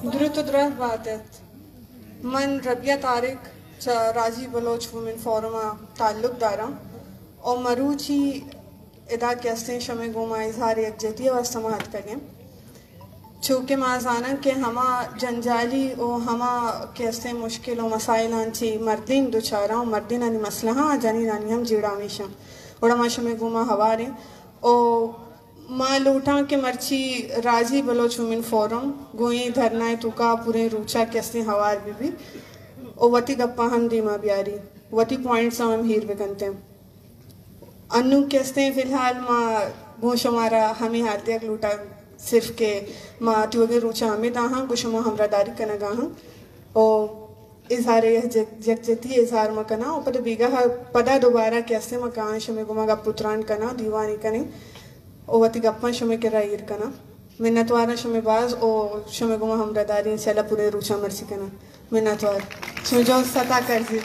दुरुत दुरुत बात मन रबिया तारिक राजी बलोच वुमेन फोरम ताल्लुक दारा और मरूची इदा कैसे शमे गुमा इजहार यकजहती व समाहत करें चूँकि माजाना के हमा जंजाली और हमा कैसे मुश्किल और मसाइल आंची मर्दिन दुचारा और मर्दिन अनि मसला जानी नानी हम जीड़ा हमेशा और माशा में गुमा हवारे और माँ लूटा के मर्ची राजी बलोच वुमेन फोरम गोई धरना तुका पूरे रूचा कैसे हवार भी और वती गप्पा हम दीमा ब्यारी वती पॉइंट्स हम हीर बेकनते अनु कैसे फिलहाल माँ गोश हमारा हमें हार्दिक लूटा सिर्फ के माँ तुगे रूचा हमें दाहाँ कुछ माँ हमरादारी कना गाहाँ और इजहार यकजहती इजहार में कना और पता बीगा पदा दोबारा कैसे माँ कहाँ शमे गुमा गा पुत्रान कना दीवानी कने और वती गप्पा शमे के रायर कना मिन्नतवारा शमे बाज और शमे गुमा हमरादारी चला पूरे रूचा मर्सी कना मिन्नतवार शमे जो सता कर जी